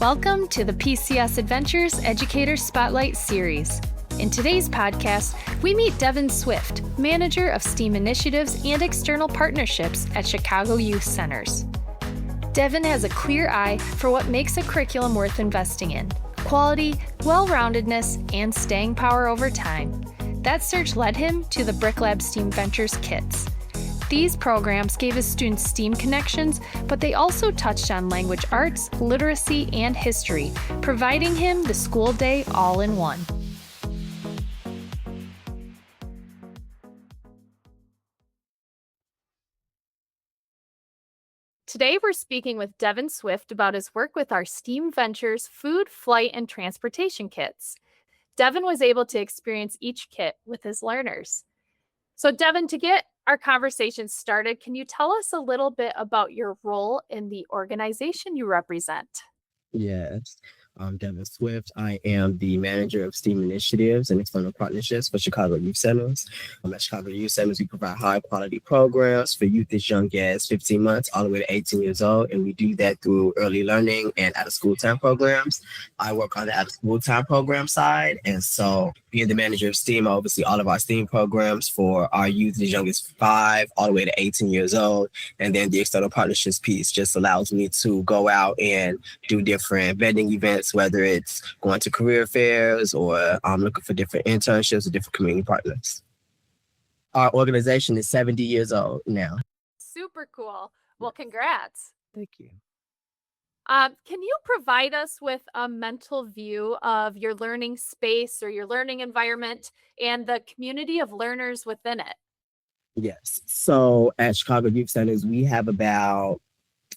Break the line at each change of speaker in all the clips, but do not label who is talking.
Welcome to the PCS Adventures Educator Spotlight Series. In today's podcast, we meet Devin Swift, Manager of STEAM Initiatives and External Partnerships at Chicago Youth Centers. Devin has a clear eye for what makes a curriculum worth investing in: quality, well-roundedness, and staying power over time. That search led him to the BrickLAB STEAMventures kits. These programs gave his students STEAM connections, but they also touched on language arts, literacy, and history, providing him the school day all in one. Today, we're speaking with Devin Swift about his work with our STEAMventures food, flight, and transportation kits. Devin was able to experience each kit with his learners. So Devin, to get our conversation started, can you tell us a little bit about your role in the organization you represent?
Yes, I'm Devin Swift. I am the manager of STEAM Initiatives and External Partnerships for Chicago Youth Centers. At Chicago Youth Centers, we provide high-quality programs for youth as young as 15 months all the way to 18 years old, and we do that through early learning and out-of-school time programs. I work on the out-of-school time program side, and so being the manager of STEAM, I oversee all of our STEAM programs for our youth as young as 5 all the way to 18 years old, and then the External Partnerships piece just allows me to go out and do different vending events, whether it's going to career fairs or looking for different internships or different community partners. Our organization is 70 years old now.
Super cool. Well, congrats.
Thank you.
Can you provide us with a mental view of your learning space or your learning environment and the community of learners within it?
Yes. So at Chicago Youth Centers, we have about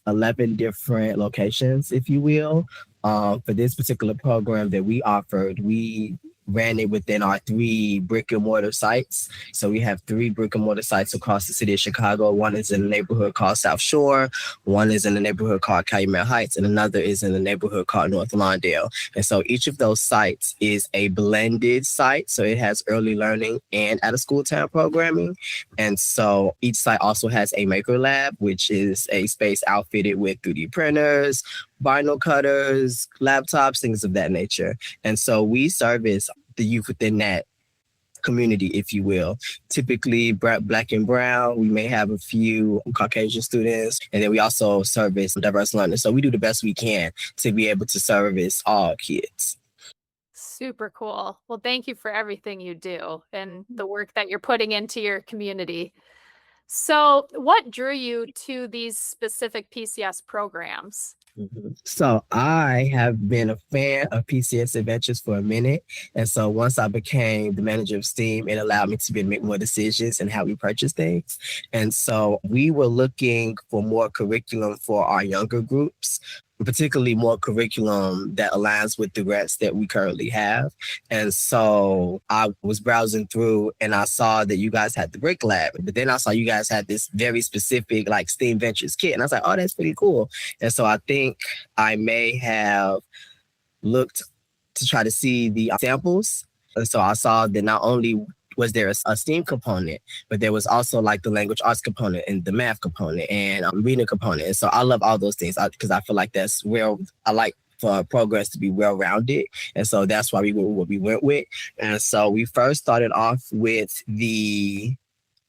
11 different locations, if you will. For this particular program that we offered, we ran it within our 3 brick and mortar sites. So we have 3 brick and mortar sites across the city of Chicago. One is in a neighborhood called South Shore, one is in a neighborhood called Calumet Heights, and another is in a neighborhood called North Lawndale. And so each of those sites is a blended site. So it has early learning and out of school time programming. And so each site also has a maker lab, which is a space outfitted with 3D printers, vinyl cutters, laptops, things of that nature. And so we service the youth within that community, if you will. Typically Black and brown. We may have a few Caucasian students, and then we also service diverse learners. So we do the best we can to be able to service all kids.
Super cool. Well, thank you for everything you do and the work that you're putting into your community. So what drew you to these specific PCS programs?
So I have been a fan of PCS Adventures for a minute. And so once I became the manager of STEAM, it allowed me to be able to make more decisions in how we purchase things. And so we were looking for more curriculum for our younger groups, particularly more curriculum that aligns with the grants that we currently have. And so I was browsing through and I saw that you guys had the BrickLAB, but then I saw you guys had this very specific like STEAMventures kit. And I was like, oh, that's pretty cool. And so I think I may have looked to try to see the samples. And so I saw that not only was there a STEAM component, but there was also like the language arts component and the math component and reading component. And so I love all those things because I feel like that's where I like for programs to be well-rounded. And so that's why we went with what we went with. And so we first started off with the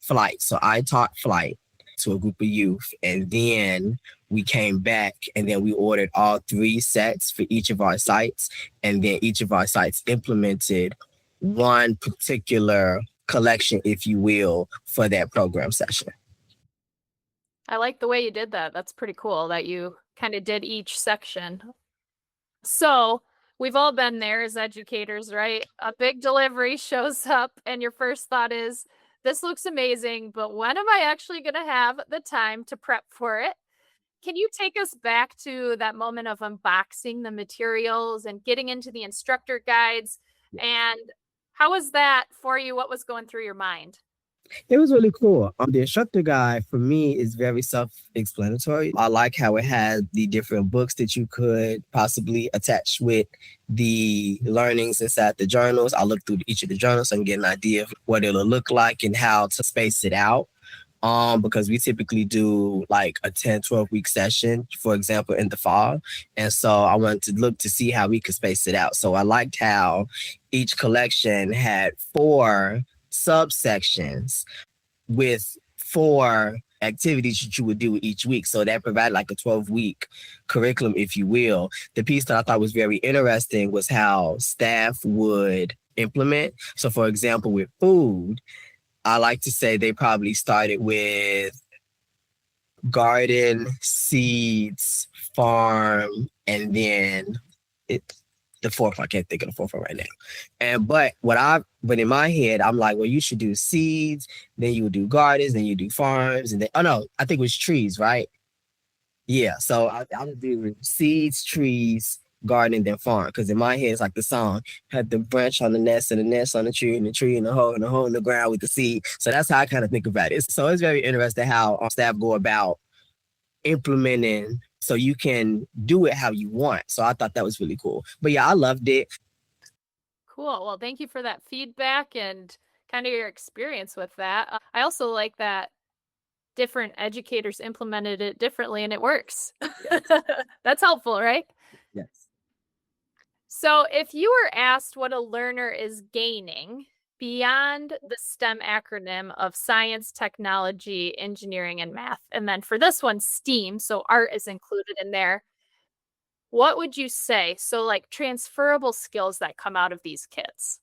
flight. So I taught flight to a group of youth, and then we came back and then we ordered all 3 sets for each of our sites. And then each of our sites implemented one particular collection, if you will, for that program session.
I like the way you did that. That's pretty cool that you kind of did each section. So we've all been there as educators, right? A big delivery shows up and your first thought is, this looks amazing, but when am I actually going to have the time to prep for it? Can you take us back to that moment of unboxing the materials and getting into the instructor guides? And how was that for you? What was going through your mind?
It was really cool. The instructor guide for me is very self-explanatory. I like how it had the different books that you could possibly attach with the learnings inside the journals. I looked through each of the journals and get an idea of what it'll look like and how to space it out. because we typically do like a 10-12 week session, for example, in the fall. And so I wanted to look to see how we could space it out. So I liked how each collection had 4 subsections with 4 activities that you would do each week. So that provided like a 12-week curriculum, if you will. The piece that I thought was very interesting was how staff would implement. So for example, with food, I like to say they probably started with garden, seeds, farm, and then it the fourth. I can't think of the fourth one right now. But in my head, I'm like, well, you should do seeds, then you would do gardens, then you do farms, and then oh no, I think it was trees, right? Yeah. So I would do seeds, trees, garden, then farm. Because in my head, it's like the song had the branch on the nest and the nest on the tree and the tree in the hole and the hole in the ground with the seed. So that's how I kind of think about it. So it's very interesting how staff go about implementing so you can do it how you want. So I thought that was really cool. But yeah, I loved it.
Cool. Well, thank you for that feedback and kind of your experience with that. I also like that different educators implemented it differently and it works.
Yes.
That's helpful, right?
Yes.
So, if you were asked what a learner is gaining beyond the STEM acronym of science, technology, engineering, and math, and then for this one, STEAM, so art is included in there, what would you say? So, like transferable skills that come out of these kids.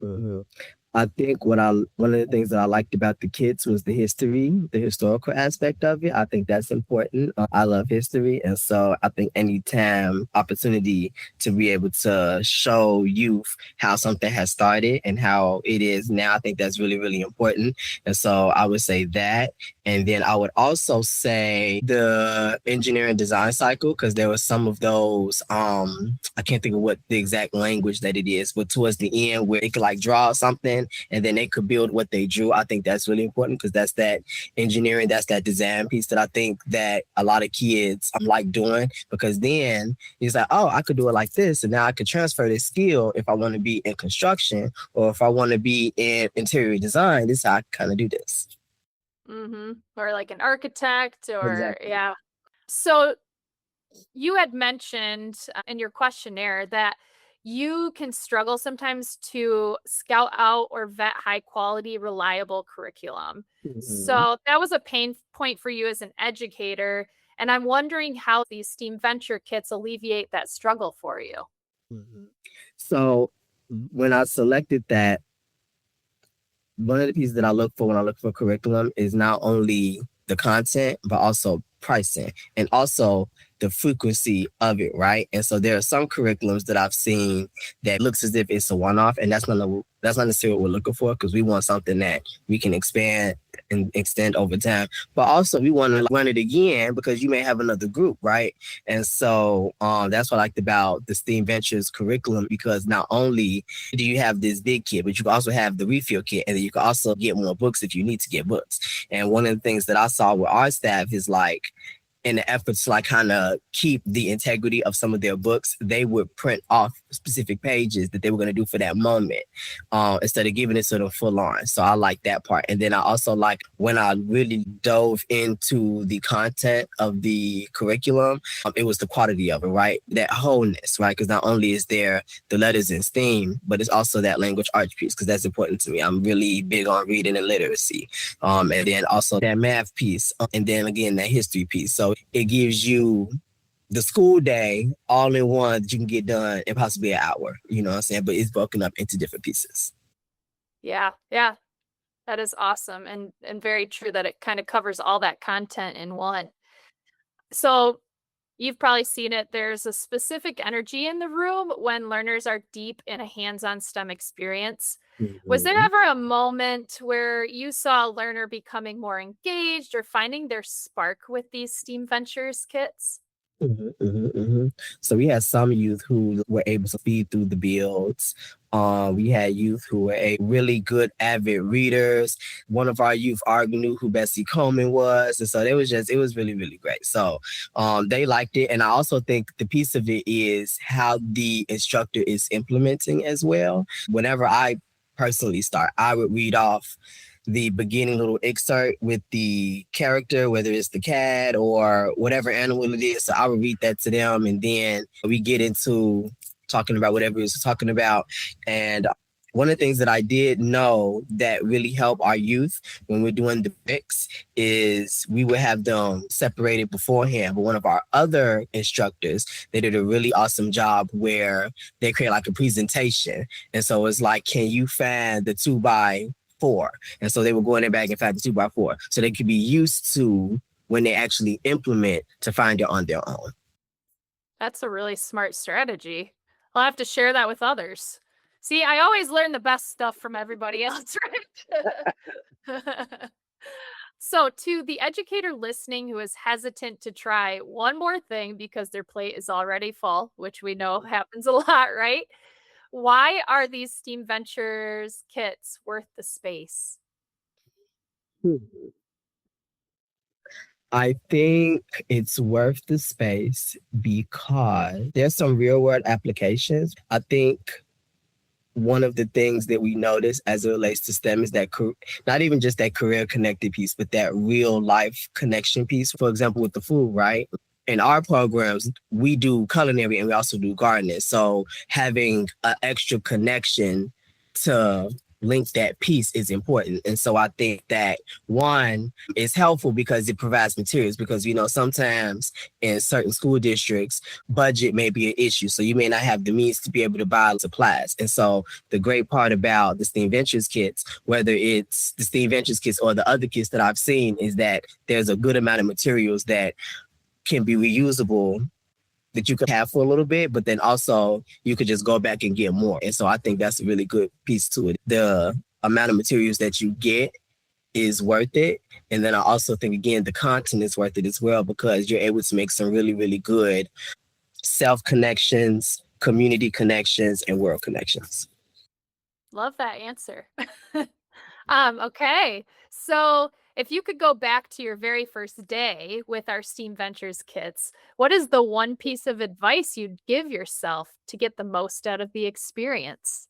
Mhm. I think one of the things that I liked about the kids was the historical aspect of it. I think that's important. I love history, and so I think anytime opportunity to be able to show youth how something has started and how it is now, I think that's really, really important. And so I would say that, and then I would also say the engineering design cycle because there was some of those. I can't think of what the exact language that it is, but towards the end where it could like draw something and then they could build what they drew. I think that's really important because that's that engineering, that's that design piece that I think that a lot of kids like doing because then it's like, oh, I could do it like this. And now I could transfer this skill if I want to be in construction or if I want to be in interior design. This is how I kind of do this.
Or like an architect, or
Exactly.
yeah. So, you had mentioned in your questionnaire that you can struggle sometimes to scout out or vet high quality, reliable curriculum.
Mhm.
So that was a pain point for you as an educator. And I'm wondering how these STEAM venture kits alleviate that struggle for you.
Mhm. So when I selected that, one of the pieces that I look for when I look for curriculum is not only the content, but also pricing and also the frequency of it, right? And so there are some curriculums that I've seen that looks as if it's a one-off, and that's not necessarily what we're looking for because we want something that we can expand and extend over time. But also we want to run it again because you may have another group, right? And so that's what I liked about the STEAMventures curriculum because not only do you have this big kit, but you can also have the refill kit, and then you can also get more books if you need to get books. And one of the things that I saw with our staff is like in the efforts to like kind of keep the integrity of some of their books, they would print off specific pages that they were going to do for that moment instead of giving it sort of full on. So I like that part. And then I also like when I really dove into the content of the curriculum, it was the quality of it, right? That wholeness, right? Because not only is there the letters in STEAM, but it's also that language arts piece because that's important to me. I'm really big on reading and literacy. And then also that math piece, and then again that history piece. So it gives you the school day all in one that you can get done in possibly an hour. You know what I'm saying? But it's broken up into different pieces.
Yeah, yeah, that is awesome and very true that it kind of covers all that content in one. So you've probably seen it. There's a specific energy in the room when learners are deep in a hands on STEM experience. Was there
Mhm.
ever a moment where you saw a learner becoming more engaged or finding their spark with these STEAM Ventures kits?
So we had some youth who were able to feed through the builds. We had youth who were really good avid readers. One of our youth already knew who Bessie Coleman was, and so it was really really great. So they liked it, and I also think the piece of it is how the instructor is implementing as well. Whenever I personally start, I would read off the beginning little excerpt with the character, whether it's the cat or whatever animal it is. So I would read that to them, and then we get into talking about whatever it was talking about. And one of the things that I did know that really helped our youth when we're doing the bricks is we would have them separated beforehand. But one of our other instructors, they did a really awesome job where they create like a presentation. And so it's like, can you find the 2x4? And so they would go in there back and find the 2x4. So they could be used to when they actually implement to find it on their own.
That's a really smart strategy. I'll have to share that with others. See, I always learn the best stuff from everybody else, right? So, to the educator listening who is hesitant to try one more thing because their plate is already full, which we know happens a lot, right? Why are these STEAMventures kits worth the space?
I think it's worth the space because there's some real world applications. I think one of the things that we notice as it relates to STEM is that not even just that career connected piece, but that real life connection piece. For example, with the food, right? In our programs, we do culinary and we also do gardening. So having an extra connection to link that piece is important. And so I think that one is helpful because it provides materials, because, you know, sometimes in certain school districts, budget may be an issue. So you may not have the means to be able to buy supplies. And so the great part about the STEAMventures kits, whether it's the STEAMventures kits or the other kits that I've seen, is that there's a good amount of materials that can be reusable that you could have for a little bit, but then also you could just go back and get more. And so I think that's a really good piece to it. The amount of materials that you get is worth it. And then I also think, again, the content is worth it as well, because you're able to make some really, really good self-connections, community connections, and world connections.
Love that answer. Okay. So if you could go back to your very first day with our STEAMventures kits, what is the one piece of advice you'd give yourself to get the most out of the experience?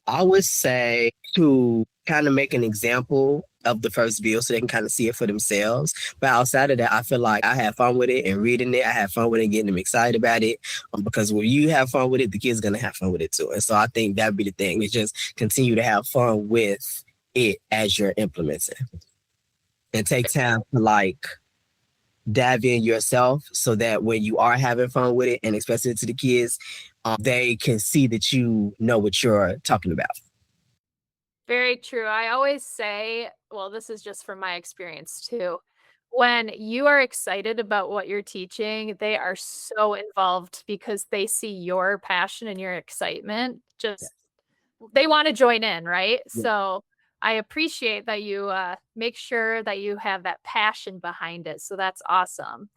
I would say to kind of make an example of the first video so they can kind of see it for themselves. But outside of that, I feel like I had fun with it and reading it. I had fun with it, getting them excited about it. Because when you have fun with it, the kids going to have fun with it too. And so I think that'd be the thing, is just continue to have fun with it as you're implementing. And take time to like dive in yourself so that when you are having fun with it and expressing it to the kids, they can see that you know what you're talking about.
Very true. I always say, well, this is just from my experience too. When you are excited about what you're teaching, they are so involved because they see your passion and your excitement. Just they want to join in, right?
Yeah.
So I appreciate that you make sure that you have that passion behind it. So that's awesome.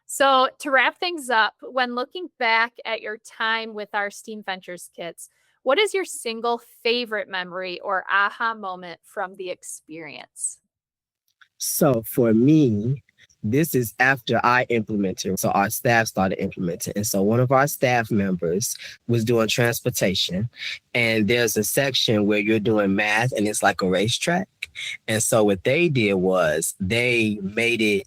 So to wrap things up, when looking back at your time with our STEAMventures kits, what is your single favorite memory or aha moment from the experience?
So for me, this is after I implemented. So our staff started implementing. And so one of our staff members was doing transportation. And there's a section where you're doing math and it's like a racetrack. And so what they did was they made it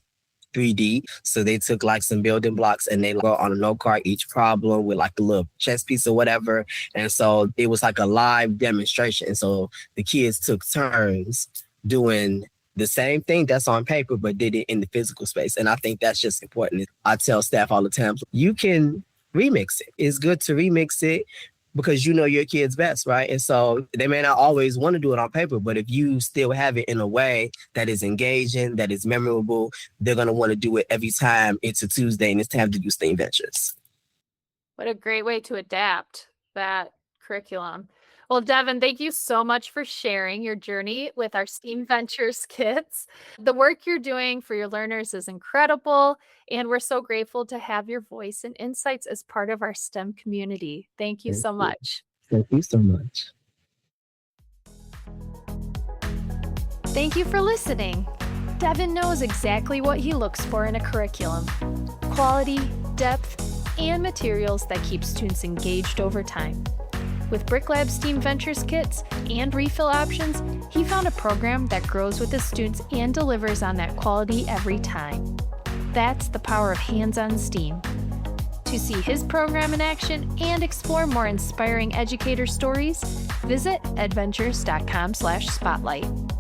3D. So they took like some building blocks and they wrote on a note card each problem with like a little chess piece or whatever. And so it was like a live demonstration. And so the kids took turns doing the same thing that's on paper, but did it in the physical space. And I think that's just important. I tell staff all the time, you can remix it. It's good to remix it because you know your kids best, right? And so they may not always want to do it on paper, but if you still have it in a way that is engaging, that is memorable, they're going to want to do it every time it's a Tuesday and it's time to do STEAMventures.
What a great way to adapt that curriculum. Well, Devin, thank you so much for sharing your journey with our STEAMventures kits. The work you're doing for your learners is incredible, and we're so grateful to have your voice and insights as part of our STEM community. Thank you so much.
Thank you so much.
Thank you for listening. Devin knows exactly what he looks for in a curriculum: quality, depth, and materials that keep students engaged over time. With BrickLAB STEAMventures kits and refill options, he found a program that grows with his students and delivers on that quality every time. That's the power of hands-on STEAM. To see his program in action and explore more inspiring educator stories, visit edventures.com/spotlight.